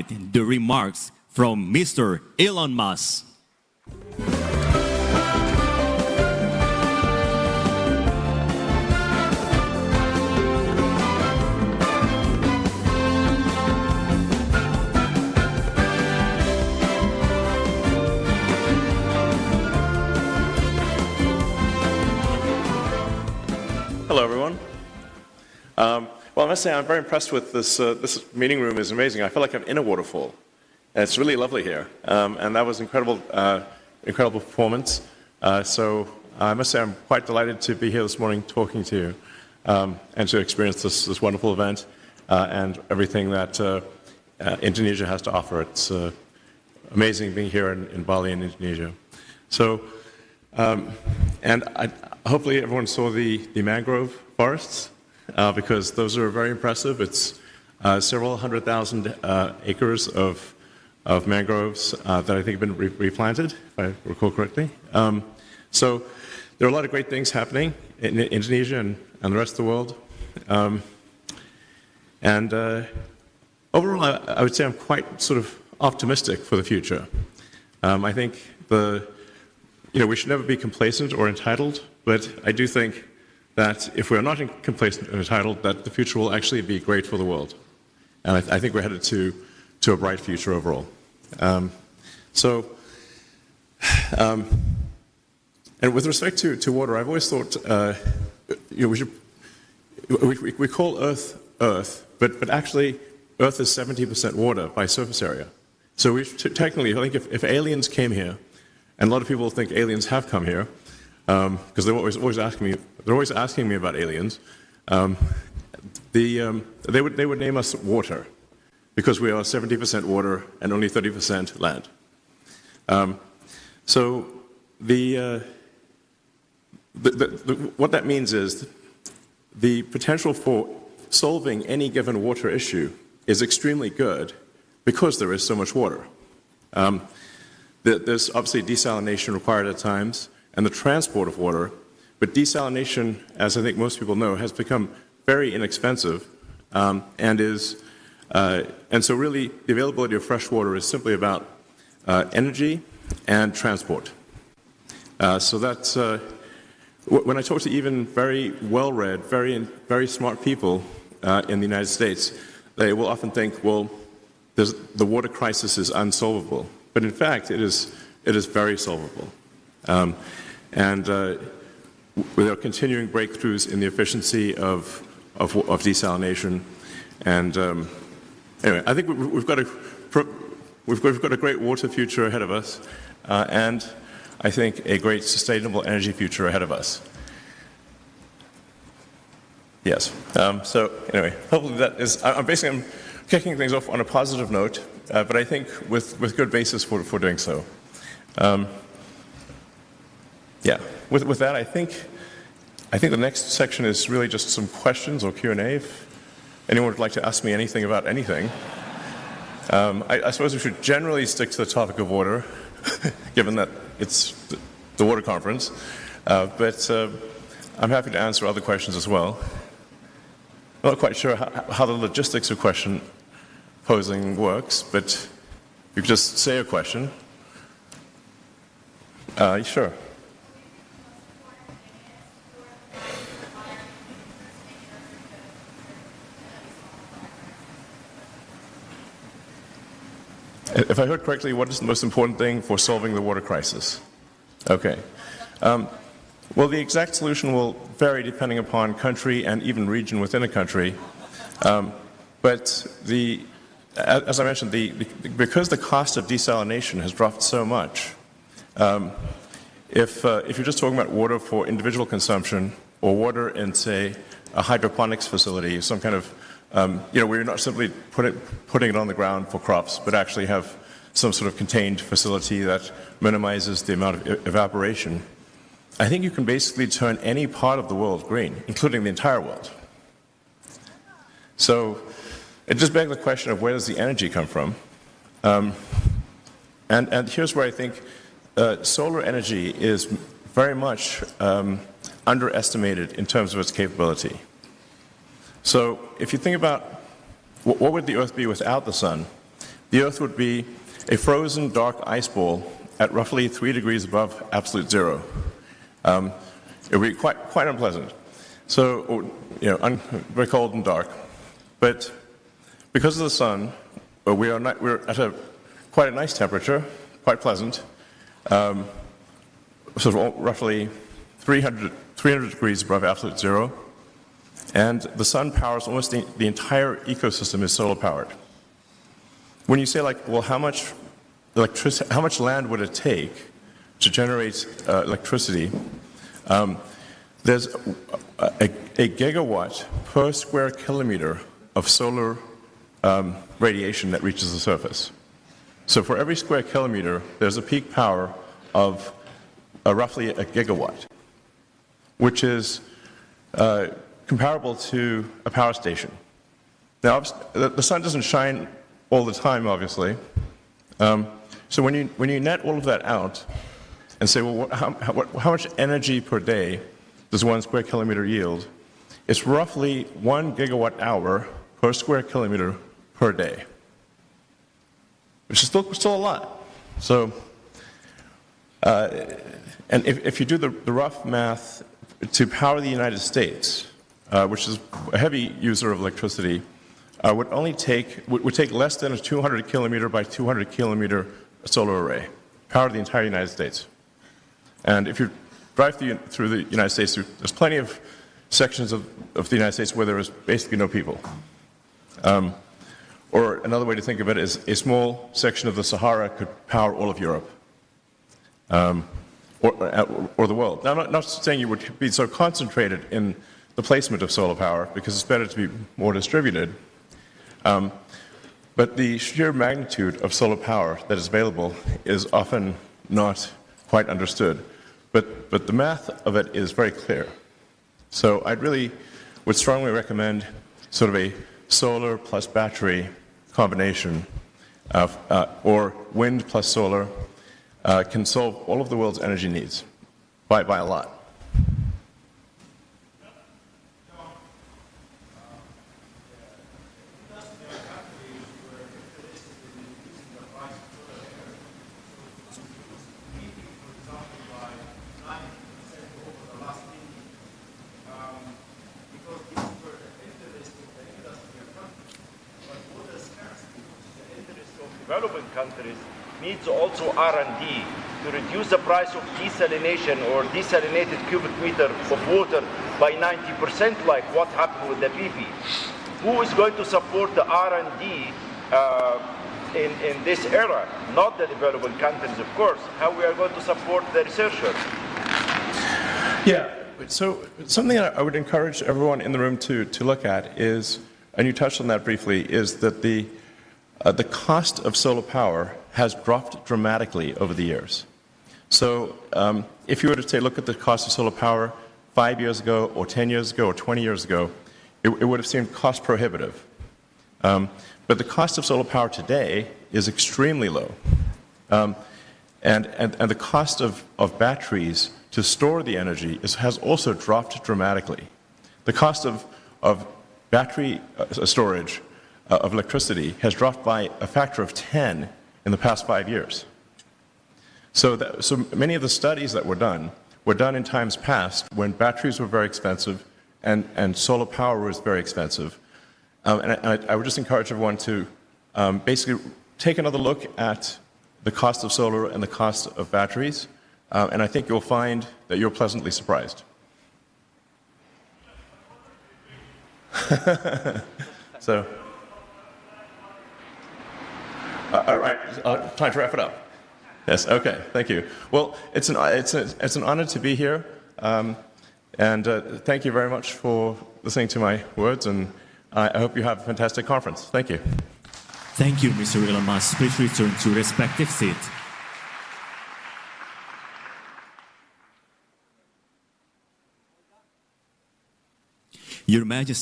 invite the remarks from Mr. Elon Musk. Hello, everyone. Well, I must say I'm very impressed with this. This meeting room is amazing. I feel like I'm in a waterfall. And it's really lovely here, and that was incredible, incredible performance. So I must say I'm quite delighted to be here this morning talking to you and to experience this wonderful event and everything that Indonesia has to offer. It's amazing being here in Bali in Indonesia. So, hopefully everyone saw the mangrove forests because those are very impressive. It's several 100,000 acres of mangroves that I think have been replanted, if I recall correctly. So there are a lot of great things happening in Indonesia and the rest of the world. Overall, I would say I'm quite sort of optimistic for the future. I think we should never be complacent or entitled, but I do think that if we're not complacent or entitled, that the future will actually be great for the world. And I think we're headed to a bright future overall. And with respect to water, I've always thought, we call Earth Earth, but actually Earth is 70% water by surface area. So we technically, I think if aliens came here, and a lot of people think aliens have come here, because they're always asking me about aliens. They would name us water, because we are 70% water and only 30% land. What that means is the potential for solving any given water issue is extremely good because there is so much water. There's obviously desalination required at times and the transport of water, but desalination, as I think most people know, has become very inexpensive and so really the availability of fresh water is simply about energy and transport. So that's when I talk to even very well-read, very smart people in the United States, they will often think, well, the water crisis is unsolvable. But in fact, it is very solvable. There are continuing breakthroughs in the efficiency of desalination. And anyway, I think we've got a great water future ahead of us, and I think a great sustainable energy future ahead of us. Yes. So anyway, hopefully that is. I'm kicking things off on a positive note, but I think with good basis for doing so. Yeah. With that, I think the next section is really just some questions or Q&A. If anyone would like to ask me anything about anything, I suppose we should generally stick to the topic of water, given that it's the water conference. But I'm happy to answer other questions as well. I'm not quite sure how the logistics of question posing works, but you could just say a question. Sure. If I heard correctly, what is the most important thing for solving the water crisis? Okay. Well, the exact solution will vary depending upon country and even region within a country. But as I mentioned, because the cost of desalination has dropped so much, if you're just talking about water for individual consumption or water in, say, a hydroponics facility, some kind of, where you're not simply putting it on the ground for crops, but actually have some sort of contained facility that minimizes the amount of evaporation, I think you can basically turn any part of the world green, including the entire world. So it just begs the question of where does the energy come from? And here's where I think solar energy is very much underestimated in terms of its capability. So if you think about what would the Earth be without the sun, the Earth would be a frozen dark ice ball at roughly 3 degrees above absolute zero. It would be quite unpleasant. So, very cold and dark. But because of the sun, we're at quite a nice temperature, quite pleasant, sort of roughly 300 degrees above absolute zero. And the sun powers almost the entire ecosystem is solar powered. When you say, like, well, how much land would it take to generate electricity? There's a gigawatt per square kilometer of solar radiation that reaches the surface. So for every square kilometer, there's a peak power of roughly a gigawatt, which is comparable to a power station. Now, the sun doesn't shine all the time, obviously. So when you net all of that out and say, well, how much energy per day does 1 square kilometer yield? It's roughly 1 gigawatt hour per square kilometer per day, which is still a lot. So, and if you do the rough math, to power the United States, which is a heavy user of electricity, would take less than a 200 kilometer by 200 kilometer solar array, power the entire United States. And if you drive through the United States, there's plenty of sections of the United States where there is basically no people. Or another way to think of it is a small section of the Sahara could power all of Europe, or the world. Now, I'm not saying you would be so concentrated in the placement of solar power, because it's better to be more distributed. But the sheer magnitude of solar power that is available is often not quite understood. But the math of it is very clear. So I really would strongly recommend sort of a solar plus battery combination, or wind plus solar, can solve all of the world's energy needs by a lot. Developing countries needs also R&D to reduce the price of desalination or desalinated cubic meter of water by 90%, like what happened with the BP. Who is going to support the R&D in this era? Not the developing countries, of course. How we are going to support the researchers? Yeah, so something that I would encourage everyone in the room to look at is, and you touched on that briefly, is that the cost of solar power has dropped dramatically over the years. So if you were to look at the cost of solar power 5 years ago, or 10 years ago, or 20 years ago, it would have seemed cost prohibitive. But the cost of solar power today is extremely low. And the cost of batteries to store the energy has also dropped dramatically. The cost of battery storage of electricity has dropped by a factor of 10 in the past 5 years. So many of the studies that were done in times past when batteries were very expensive and solar power was very expensive. And I would just encourage everyone to basically take another look at the cost of solar and the cost of batteries, and I think you'll find that you're pleasantly surprised. So. All right, time to wrap it up. Yes, okay, thank you. Well, it's an honor to be here, and thank you very much for listening to my words, and I hope you have a fantastic conference. Thank you. Thank you, Mr. Elon Musk. Please return to respective seat. Your Majesty.